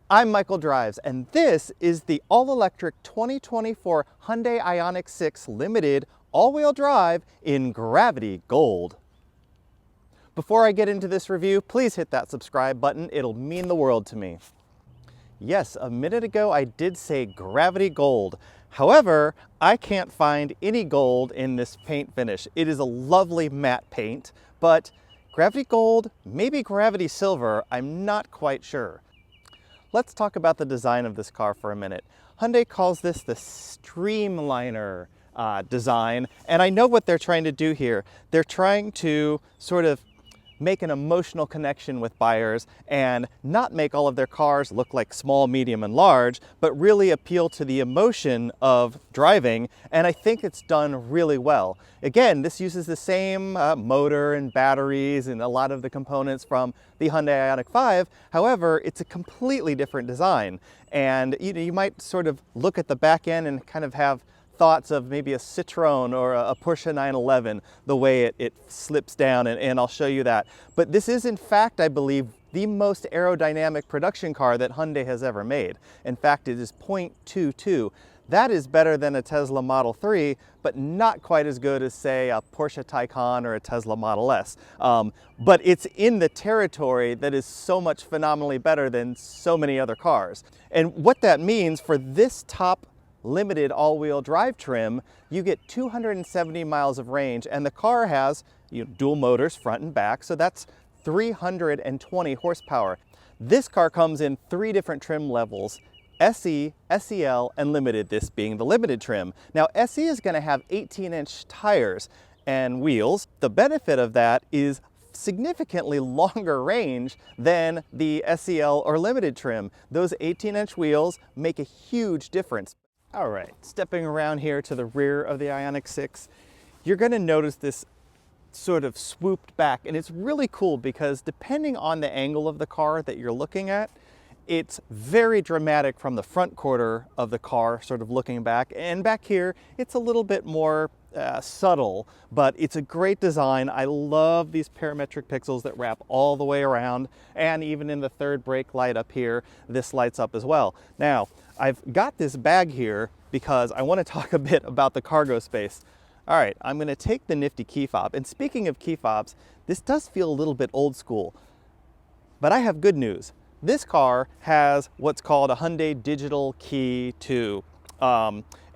I'm Michael Drives, and this is the all-electric 2024 Hyundai Ioniq 6 Limited all-wheel drive in Gravity Gold. Before I get into this review, please hit that subscribe button. It'll mean the world to me. Yes, a minute ago I did say Gravity Gold. However, I can't find any gold in this paint finish. It is a lovely matte paint, but Gravity Gold, maybe Gravity Silver, I'm not quite sure. Let's talk about the design of this car for a minute. Hyundai calls this the Streamliner design, and I know what they're trying to do here. They're trying to sort of make an emotional connection with buyers and not make all of their cars look like small, medium, and large, but really appeal to the emotion of driving, and I think it's done really well. Again, this uses the same motor and batteries and a lot of the components from the Hyundai Ioniq 5. However, it's a completely different design, and you might sort of look at the back end and kind of have thoughts of maybe a Citroen or a Porsche 911, the way it slips down, and I'll show you that. But this is, in fact, I believe, the most aerodynamic production car that Hyundai has ever made. In fact, it is 0.22. That is better than a Tesla Model 3, but not quite as good as, say, a Porsche Taycan or a Tesla Model S. But it's in the territory that is so much phenomenally better than so many other cars. And what that means for this top limited all-wheel drive trim, you get 270 miles of range, and the car has dual motors front and back, so that's 320 horsepower. This car comes in 3 different trim levels: SE, SEL, and Limited, this being the Limited trim. Now, SE is going to have 18-inch tires and wheels. The benefit of that is significantly longer range than the SEL or Limited trim. Those 18-inch wheels make a huge difference. All right, stepping around here to the rear of the Ioniq 6, you're going to notice this sort of swooped back, and it's really cool because depending on the angle of the car that you're looking at, it's very dramatic from the front quarter of the car, sort of looking back, and back here it's a little bit more subtle, but it's a great design. I love these parametric pixels that wrap all the way around, and even in the third brake light up here, this lights up as well. Now, I've got this bag here because I want to talk a bit about the cargo space. All right, I'm going to take the nifty key fob, and speaking of key fobs, this does feel a little bit old school, but I have good news. This car has what's called a Hyundai Digital Key 2.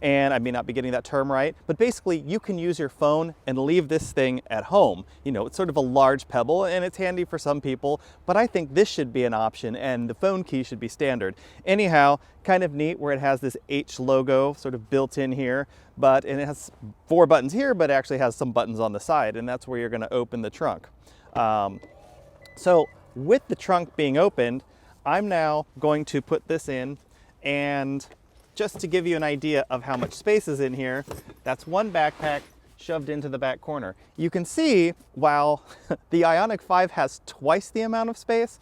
And I may not be getting that term right, but basically you can use your phone and leave this thing at home. You know, it's sort of a large pebble and it's handy for some people, but I think this should be an option and the phone key should be standard. Anyhow, kind of neat where it has this H logo sort of built in here, and it has 4 buttons here, but it actually has some buttons on the side, and that's where you're gonna open the trunk. So with the trunk being opened, I'm now going to put this in, and just to give you an idea of how much space is in here, that's one backpack shoved into the back corner. You can see while the Ioniq 5 has twice the amount of space,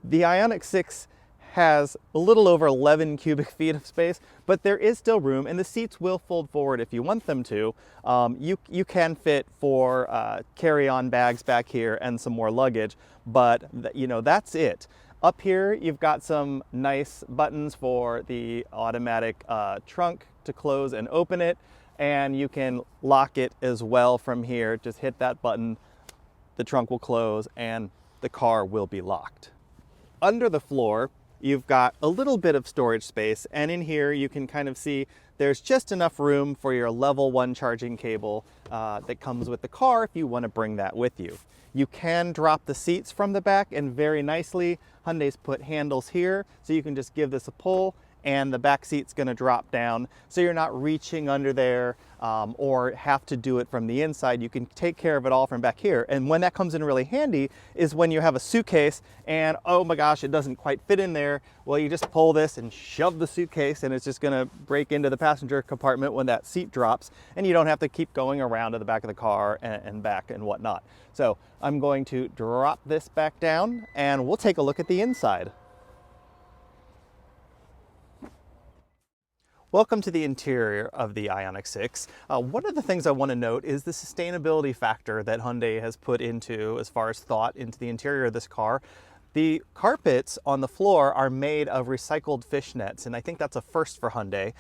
the Ioniq 6 has a little over 11 cubic feet of space, but there is still room, and the seats will fold forward if you want them to. You can fit 4 carry-on bags back here and some more luggage, but that's it. Up here, you've got some nice buttons for the automatic trunk to close and open it, and you can lock it as well from here. Just hit that button, the trunk will close, and the car will be locked. Under the floor, you've got a little bit of storage space, and in here you can kind of see there's just enough room for your level 1 charging cable that comes with the car if you want to bring that with you. You can drop the seats from the back, and very nicely, Hyundai's put handles here, so you can just give this a pull and the back seat's gonna drop down, so you're not reaching under there or have to do it from the inside. You can take care of it all from back here. And when that comes in really handy is when you have a suitcase and, oh my gosh, it doesn't quite fit in there. Well, you just pull this and shove the suitcase, and it's just gonna break into the passenger compartment when that seat drops, and you don't have to keep going around to the back of the car and back and whatnot. So I'm going to drop this back down, and we'll take a look at the inside. Welcome to the interior of the Ioniq 6. One of the things I want to note is the sustainability factor that Hyundai has put into, as far as thought, into the interior of this car. The carpets on the floor are made of recycled fishnets, and I think that's a first for Hyundai.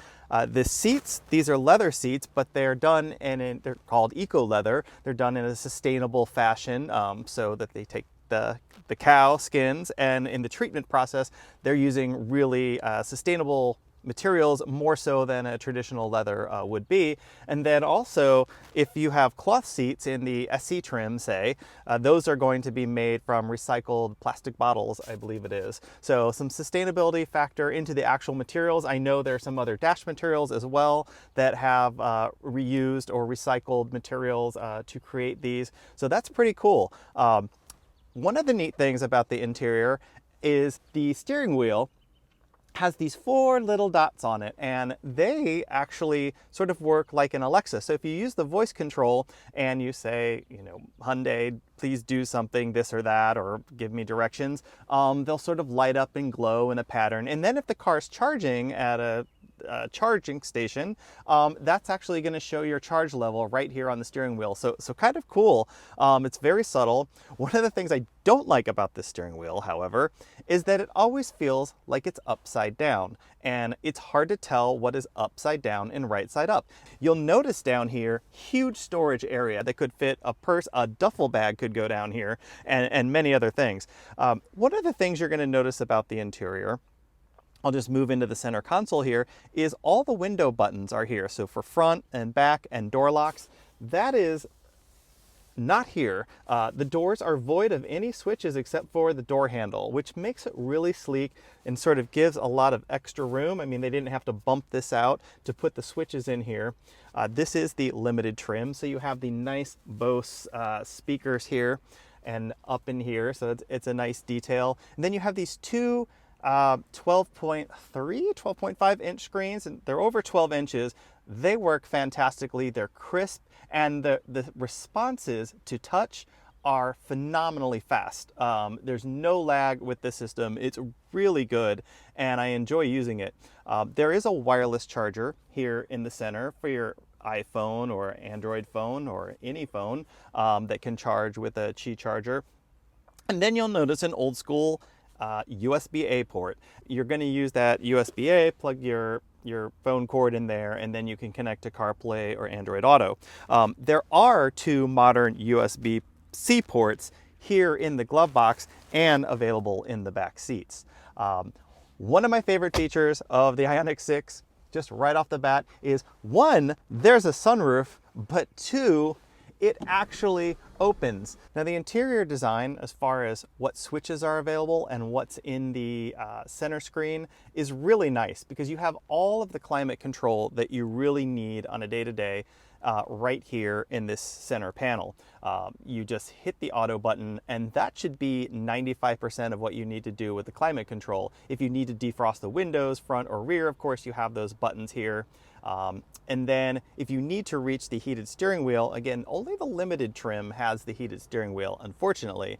The seats, these are leather seats, but they're done they're called eco leather. They're done in a sustainable fashion, so that they take the cow skins, and in the treatment process, they're using really sustainable materials, more so than a traditional leather would be. And then also, if you have cloth seats in the SC trim, say, those are going to be made from recycled plastic bottles, I believe it is. So some sustainability factor into the actual materials. I know there are some other dash materials as well that have reused or recycled materials to create these. So that's pretty cool. One of the neat things about the interior is the steering wheel has these 4 little dots on it, and they actually sort of work like an Alexa. So if you use the voice control and you say, you know, Hyundai, please do something, this or that, or give me directions, they'll sort of light up and glow in a pattern. And then if the car's charging at a charging station, that's actually going to show your charge level right here on the steering wheel. So kind of cool. It's very subtle. One of the things I don't like about this steering wheel, however, is that it always feels like it's upside down, and it's hard to tell what is upside down and right side up. You'll notice down here, huge storage area that could fit a purse, a duffel bag could go down here, and many other things. One of the things you're going to notice about the interior, I'll just move into the center console here, is all the window buttons are here. So for front and back and door locks, that is not here. The doors are void of any switches except for the door handle, which makes it really sleek and sort of gives a lot of extra room. I mean, they didn't have to bump this out to put the switches in here. This is the limited trim, so you have the nice Bose speakers here and up in here, so it's a nice detail. And then you have these two 12.5 inch screens, and they're over 12 inches. They work fantastically. They're crisp, and the responses to touch are phenomenally fast. There's no lag with this system. It's really good, and I enjoy using it. There is a wireless charger here in the center for your iPhone or Android phone or any phone that can charge with a Qi charger. And then you'll notice an old school USB-A port. You're going to use that USB-A, plug your phone cord in there, and then you can connect to CarPlay or Android Auto. There are 2 modern USB-C ports here in the glove box and available in the back seats. One of my favorite features of the Ioniq 6, just right off the bat, is 1, there's a sunroof, but 2, it actually opens. Now the interior design, as far as what switches are available and what's in the center screen, is really nice because you have all of the climate control that you really need on a day-to-day right here in this center panel. You just hit the auto button, and that should be 95% of what you need to do with the climate control. If you need to defrost the windows, front or rear, of course, you have those buttons here. And then if you need to reach the heated steering wheel, again, only the limited trim has the heated steering wheel, unfortunately.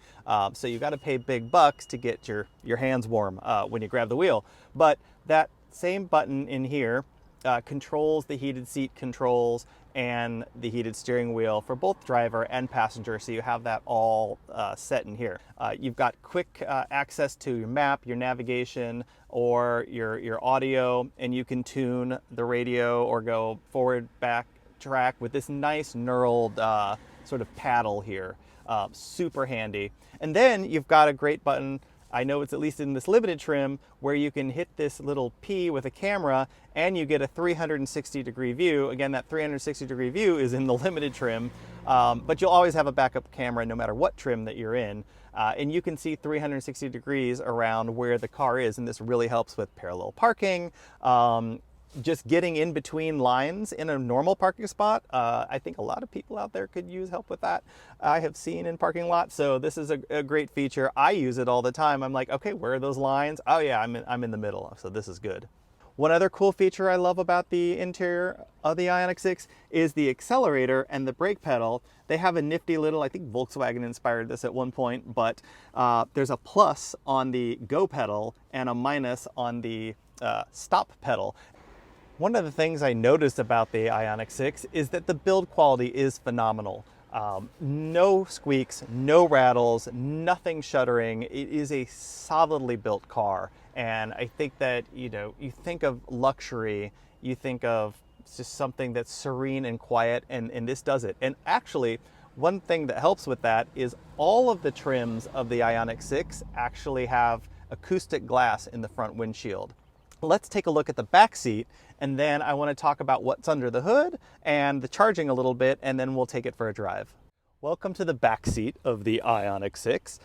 So you got to pay big bucks to get your hands warm when you grab the wheel. But that same button in here controls the heated seat controls and the heated steering wheel for both driver and passenger, so you have that all set in here. You've got quick access to your map, your navigation, or your audio, and you can tune the radio or go forward, back track with this nice knurled sort of paddle here. Super handy. And then you've got a great button, I know it's at least in this limited trim, where you can hit this little P with a camera and you get a 360-degree view. Again, that 360-degree view is in the limited trim, but you'll always have a backup camera no matter what trim that you're in. And you can see 360 degrees around where the car is, and this really helps with parallel parking, just getting in between lines in a normal parking spot. I think a lot of people out there could use help with that. I have seen in parking lots, so this is a great feature. I use it all the time. I'm like, okay, where are those lines? Oh yeah, I'm in the middle, so this is good. One other cool feature I love about the interior of the Ioniq 6 is the accelerator and the brake pedal. They have a nifty little, I think Volkswagen inspired this at one point, but there's a plus on the go pedal and a minus on the stop pedal. One of the things I noticed about the Ioniq 6 is that the build quality is phenomenal. No squeaks, no rattles, nothing shuddering. It is a solidly built car. And I think that, you know, you think of luxury, you think of just something that's serene and quiet, and this does it. And actually, one thing that helps with that is all of the trims of the Ioniq 6 actually have acoustic glass in the front windshield. Let's take a look at the back seat, and then I want to talk about what's under the hood and the charging a little bit, and then we'll take it for a drive. Welcome to the back seat of the Ioniq 6.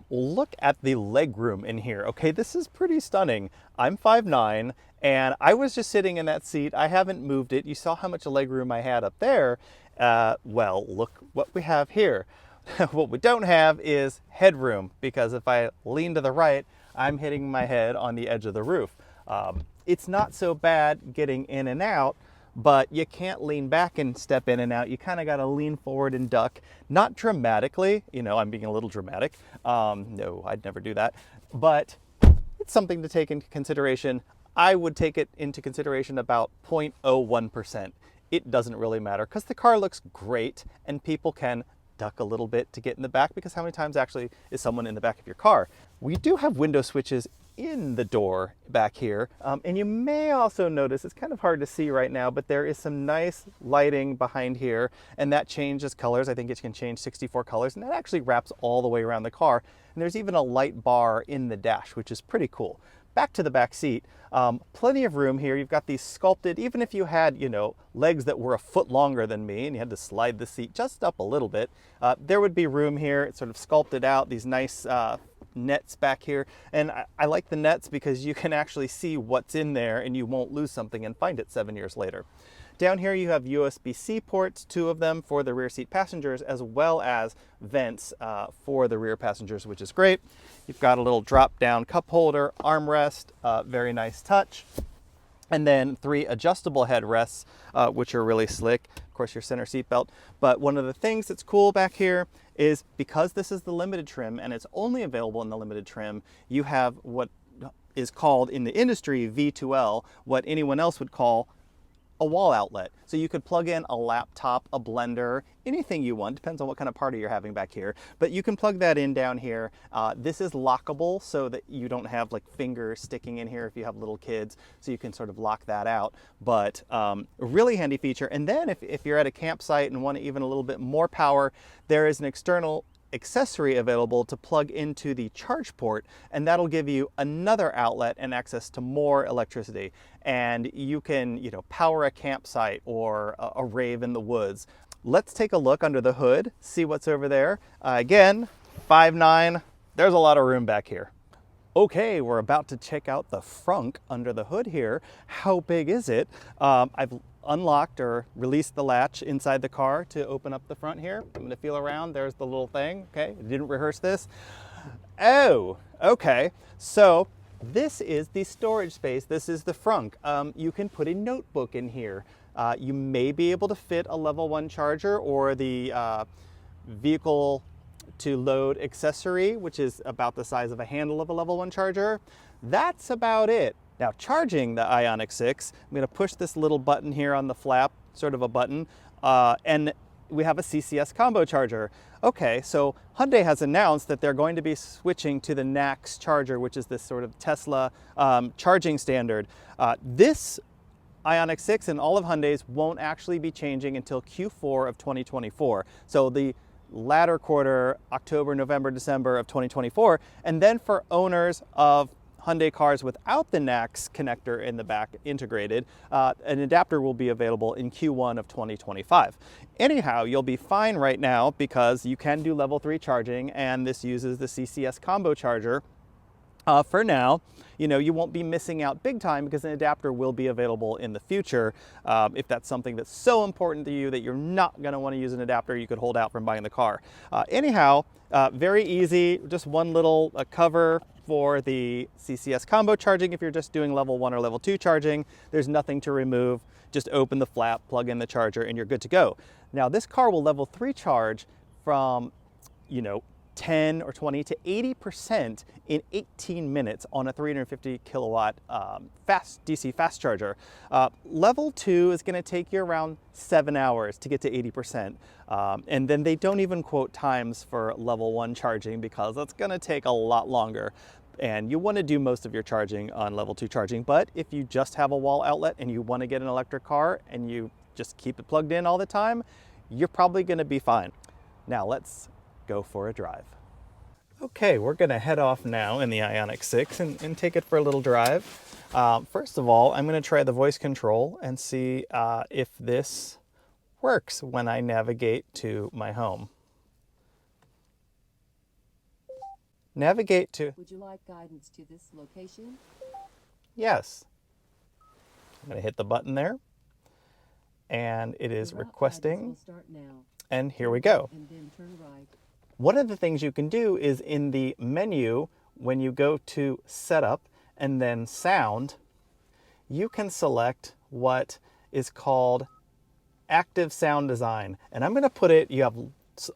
Look at the legroom in here. Okay, this is pretty stunning. I'm 5'9", and I was just sitting in that seat. I haven't moved it. You saw how much legroom I had up there. Well, look what we have here. What we don't have is headroom, because if I lean to the right, I'm hitting my head on the edge of the roof. It's not so bad getting in and out, but you can't lean back and step in and out. You kind of got to lean forward and duck, not dramatically. You know, I'm being a little dramatic. No, I'd never do that, but it's something to take into consideration. I would take it into consideration about 0.01%. It doesn't really matter because the car looks great and people can duck a little bit to get in the back, because how many times actually is someone in the back of your car? We do have window switches in the door back here, and you may also notice, it's kind of hard to see right now, but there is some nice lighting behind here, and that changes colors. I think it can change 64 colors, and that actually wraps all the way around the car. And there's even a light bar in the dash, which is pretty cool. Back to the back seat, plenty of room here. You've got these sculpted, even if you had, you know, legs that were a foot longer than me and you had to slide the seat just up a little bit, there would be room here. It's sort of sculpted out, these nice nets back here. And I like the nets because you can actually see what's in there and you won't lose something and find it 7 years later. Down here you have USB-C ports, 2 of them for the rear seat passengers, as well as vents for the rear passengers, which is great. You've got a little drop-down cup holder, armrest, very nice touch. And then 3 adjustable headrests, which are really slick. Of course, your center seat belt. But one of the things that's cool back here is, because this is the limited trim and it's only available in the limited trim, you have what is called in the industry V2L, what anyone else would call a wall outlet. So you could plug in a laptop, a blender, anything you want, depends on what kind of party you're having back here, but you can plug that in down here. This is lockable so that you don't have like fingers sticking in here if you have little kids, so you can sort of lock that out. But a really handy feature. And then if you're at a campsite and want even a little bit more power, there is an external accessory available to plug into the charge port, and that'll give you another outlet and access to more electricity. And you can, you know, power a campsite or a rave in the woods. Let's take a look under the hood, see what's over there. Again, 5'9", there's a lot of room back here. Okay, we're about to check out the frunk under the hood here. How big is it? I've unlocked or released the latch inside the car to open up the front here. I'm gonna feel around. There's the little thing. Okay, I didn't rehearse this. Oh, okay. So this is the storage space. This is the frunk. You can put a notebook in here. You may be able to fit a level 1 charger or the vehicle to load accessory, which is about the size of a handle of a level 1 charger. That's about it. Now, charging the Ioniq 6, I'm going to push this little button here on the flap, sort of a button, and we have a CCS combo charger. Okay, so Hyundai has announced that they're going to be switching to the NACS charger, which is this sort of Tesla charging standard. This Ioniq 6 and all of Hyundai's won't actually be changing until Q4 of 2024. So the latter quarter, October, November, December of 2024. And then for owners of Hyundai cars without the NACS connector in the back integrated, an adapter will be available in Q1 of 2025. Anyhow, you'll be fine right now because you can do level 3 charging, and this uses the CCS combo charger. For now, you know, you won't be missing out big time because an adapter will be available in the future. If that's something that's so important to you that you're not going to want to use an adapter, you could hold out from buying the car. Anyhow, very easy, just one little cover for the CCS combo charging. If you're just doing level 1 or level 2 charging, there's nothing to remove. Just open the flap, plug in the charger, and you're good to go. Now, this car will level 3 charge from, you know, 10 or 20 to 80% in 18 minutes on a 350 kilowatt DC fast charger. Level 2 is going to take you around 7 hours to get to 80%. And then they don't even quote times for level 1 charging because that's going to take a lot longer. And you want to do most of your charging on level 2 charging. But if you just have a wall outlet and you want to get an electric car and you just keep it plugged in all the time, you're probably going to be fine. Now let's go for a drive. Okay, we're going to head off now in the Ioniq 6 and take it for a little drive. First of all, I'm going to try the voice control and see if this works when I navigate to my home. Navigate to... Would you like guidance to this location? Yes. I'm going to hit the button there. And it is requesting. Start now. And here we go. And then turn right. One of the things you can do is in the menu, when you go to Setup and then Sound, you can select what is called Active Sound Design. And I'm going to put it, you have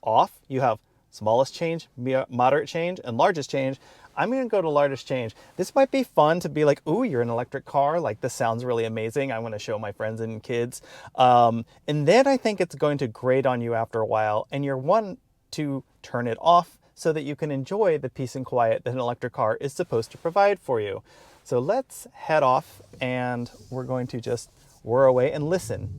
off, you have smallest change, moderate change, and largest change. I'm going to go to largest change. This might be fun to be like, ooh, you're in an electric car. Like, this sounds really amazing. I want to show my friends and kids. And then I think it's going to grate on you after a while. And you're one to turn it off so that you can enjoy the peace and quiet that an electric car is supposed to provide for you. So let's head off and we're going to just whir away and listen.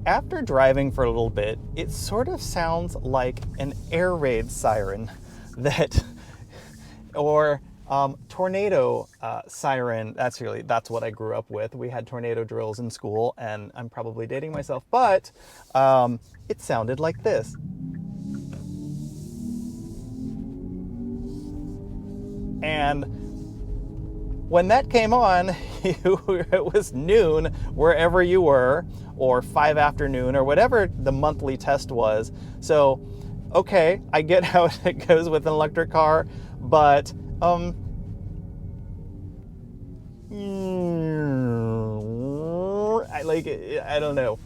After driving for a little bit, it sort of sounds like an air raid siren that, or tornado siren. That's what I grew up with. We had tornado drills in school, and I'm probably dating myself, but it sounded like this. And when that came on, it was noon wherever you were, or 5 afternoon, or whatever the monthly test was. So, okay, I get how it goes with an electric car, but I don't know.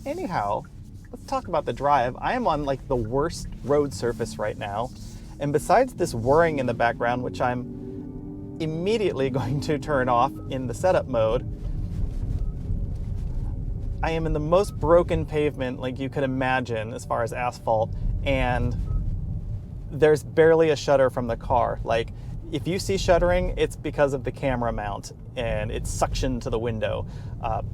Anyhow, let's talk about the drive. I am on like the worst road surface right now, and besides this whirring in the background, which I'm immediately going to turn off in the setup mode, I am in the most broken pavement like you could imagine as far as asphalt, and there's barely a shudder from the car. Like, if you see shuddering, it's because of the camera mount and it's suctioned to the window.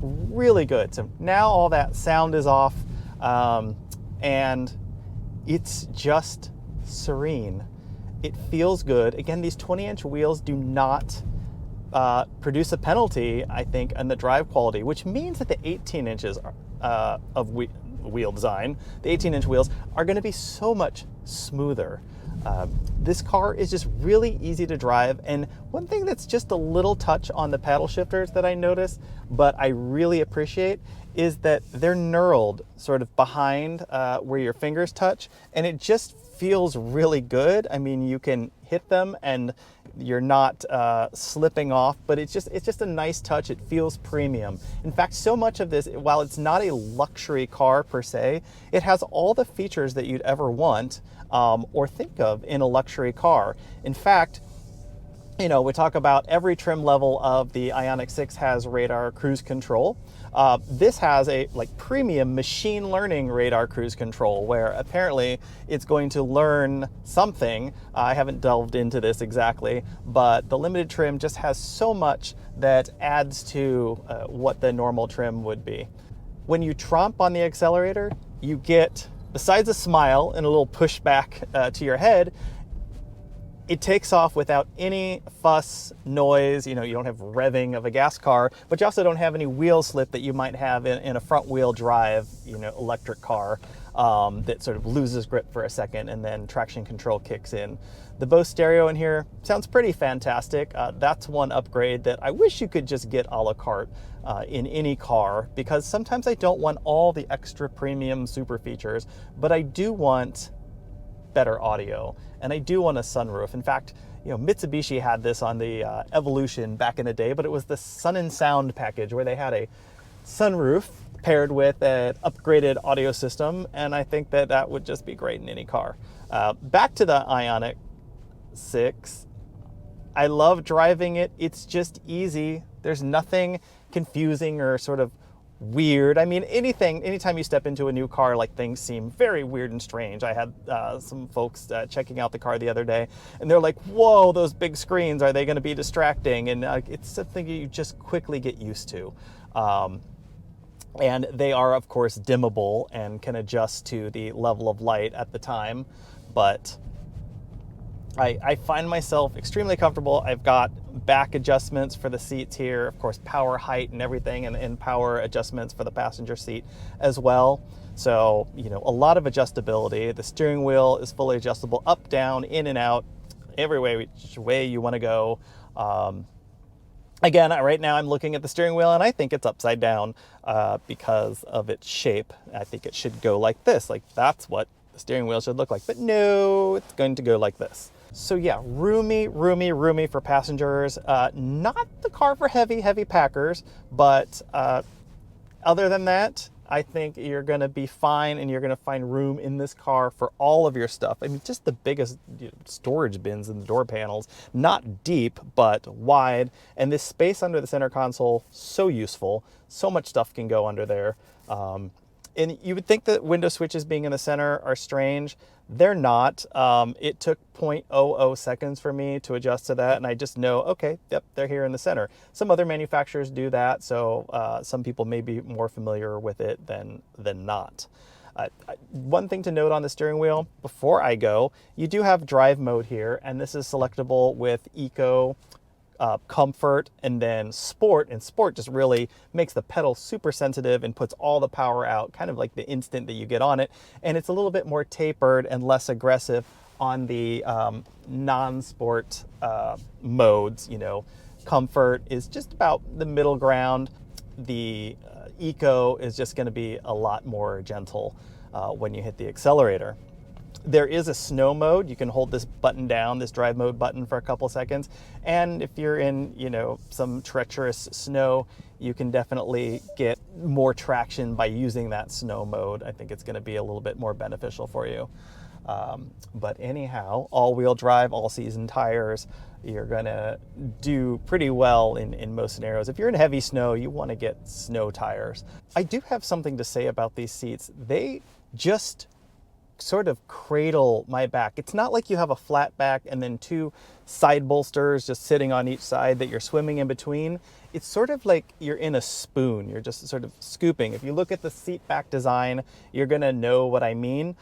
Really good. So now all that sound is off, and it's just serene. It feels good. Again, these 20-inch wheels do not produce a penalty, I think, on the drive quality, which means that the 18 inches of wheel design, the 18-inch wheels, are going to be so much smoother. This car is just really easy to drive, and one thing that's just a little touch on the paddle shifters that I notice, but I really appreciate, is that they're knurled sort of behind where your fingers touch, and it just feels really good. I mean, you can hit them and you're not slipping off, but it's just a nice touch. It feels premium. In fact, so much of this, while it's not a luxury car per se, it has all the features that you'd ever want or think of in a luxury car. In fact, you know, we talk about every trim level of the Ioniq 6 has radar cruise control. This has a premium machine learning radar cruise control, where apparently it's going to learn something. I haven't delved into this exactly, but the limited trim just has so much that adds to what the normal trim would be. When you tromp on the accelerator, you get, besides a smile and a little pushback to your head, it takes off without any fuss, noise. You know, you don't have revving of a gas car, but you also don't have any wheel slip that you might have in a front wheel drive, you know, electric car that sort of loses grip for a second and then traction control kicks in. The Bose stereo in here sounds pretty fantastic. That's one upgrade that I wish you could just get a la carte in any car, because sometimes I don't want all the extra premium super features, but I do want better audio, and I do want a sunroof. In fact, you know, Mitsubishi had this on the Evolution back in the day, but it was the Sun and Sound package where they had a sunroof paired with an upgraded audio system, and I think that that would just be great in any car. Back to the Ioniq 6. I love driving it. It's just easy. There's nothing confusing or sort of weird. I mean, anytime you step into a new car, like, things seem very weird and strange. I had some folks checking out the car the other day, and they're like, whoa, those big screens, are they going to be distracting? And it's something you just quickly get used to. And they are, of course, dimmable and can adjust to the level of light at the time. But I find myself extremely comfortable. I've got back adjustments for the seats here, of course, power, height, and everything, and power adjustments for the passenger seat as well. So, you know, a lot of adjustability. The steering wheel is fully adjustable, up, down, in and out, every way, which way you want to go. Again, right now I'm looking at the steering wheel and I think it's upside down because of its shape. I think it should go like this, like that's what the steering wheel should look like, but no, it's going to go like this. So yeah, roomy for passengers. Not the car for heavy packers, but other than that, I think you're going to be fine, and you're going to find room in this car for all of your stuff. I mean, just the biggest storage bins in the door panels, not deep, but wide. And this space under the center console, so useful. So much stuff can go under there. And you would think that window switches being in the center are strange. They're not. It took 0.00 seconds for me to adjust to that, and I just know, okay, yep, they're here in the center. Some other manufacturers do that, so some people may be more familiar with it than not. One thing to note on the steering wheel, before I go, you do have drive mode here, and this is selectable with Eco, Comfort, and then Sport. And Sport just really makes the pedal super sensitive and puts all the power out kind of like the instant that you get on it. And it's a little bit more tapered and less aggressive on the non-sport modes. You know, Comfort is just about the middle ground. The Eco is just going to be a lot more gentle when you hit the accelerator. There is a snow mode. You can hold this button down, this drive mode button, for a couple seconds. And if you're in, you know, some treacherous snow, you can definitely get more traction by using that snow mode. I think it's going to be a little bit more beneficial for you. But anyhow, all-wheel drive, all-season tires, you're going to do pretty well in most scenarios. If you're in heavy snow, you want to get snow tires. I do have something to say about these seats. They just sort of cradle my back. It's not like you have a flat back and then two side bolsters just sitting on each side that you're swimming in between. It's sort of like you're in a spoon. You're just sort of scooping. If you look at the seat back design, you're gonna know what I mean.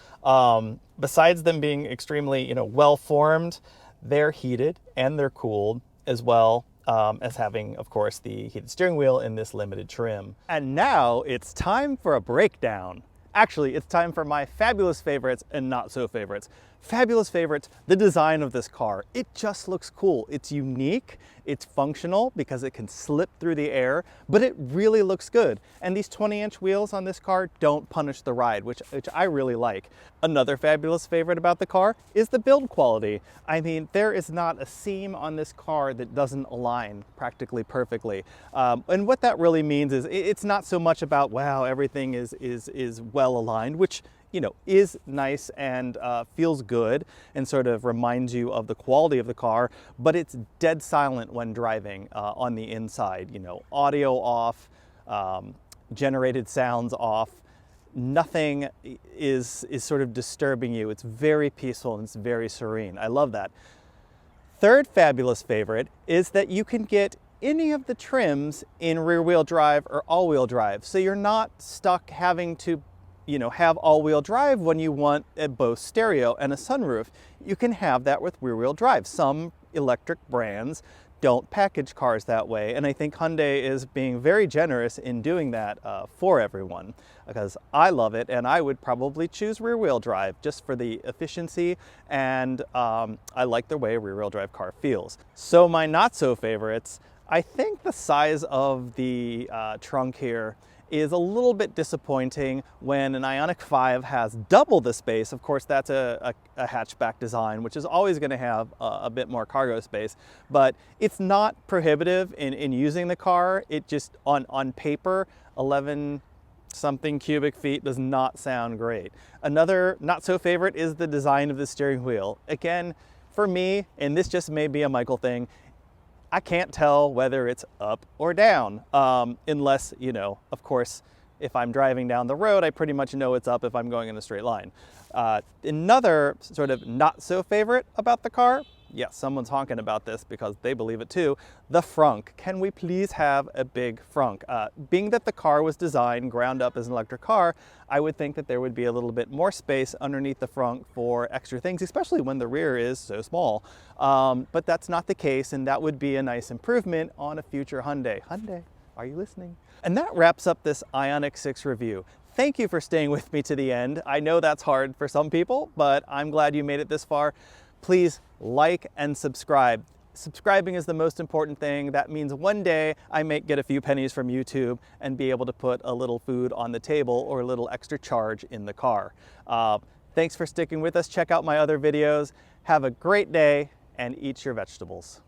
Besides them being extremely, you know, well formed, they're heated and they're cooled as well. As having, of course, the heated steering wheel in this limited trim. And now it's time for a breakdown. Actually, it's time for my fabulous favorites and not so favorites. Fabulous favorites, the design of this car. It just looks cool. It's unique, it's functional because it can slip through the air, but it really looks good. And these 20-inch wheels on this car don't punish the ride, which I really like. Another fabulous favorite about the car is the build quality. I mean, there is not a seam on this car that doesn't align practically perfectly. And what that really means is it's not so much about, wow, everything is well aligned, which, you know, is nice and feels good and sort of reminds you of the quality of the car, but it's dead silent when driving on the inside. You know, audio off, generated sounds off. Nothing is sort of disturbing you. It's very peaceful and it's very serene. I love that. Third fabulous favorite is that you can get any of the trims in rear-wheel drive or all-wheel drive, so you're not stuck having to, you know, have all-wheel drive when you want a Bose stereo and a sunroof. You can have that with rear-wheel drive. Some electric brands don't package cars that way, and I think Hyundai is being very generous in doing that for everyone, because I love it, and I would probably choose rear-wheel drive just for the efficiency, and I like the way a rear-wheel drive car feels. So my not-so favorites, I think the size of the trunk here is a little bit disappointing when an Ioniq 5 has double the space. Of course, that's a hatchback design, which is always going to have a bit more cargo space, but it's not prohibitive in using the car. It just, on paper, 11 something cubic feet does not sound great. Another not so favorite is the design of the steering wheel. Again, for me, and this just may be a Michael thing, I can't tell whether it's up or down, unless, you know, of course, if I'm driving down the road, I pretty much know it's up if I'm going in a straight line. Another sort of not so favorite about the car, yes, someone's honking about this because they believe it too, the frunk. Can we please have a big frunk? Being that the car was designed ground up as an electric car, I would think that there would be a little bit more space underneath the frunk for extra things, especially when the rear is so small. But that's not the case, and that would be a nice improvement on a future Hyundai. Hyundai, are you listening? And that wraps up this Ioniq 6 review. Thank you for staying with me to the end. I know that's hard for some people, but I'm glad you made it this far. Please like and subscribe. Subscribing is the most important thing. That means one day I may get a few pennies from YouTube and be able to put a little food on the table or a little extra charge in the car. Thanks for sticking with us. Check out my other videos. Have a great day and eat your vegetables.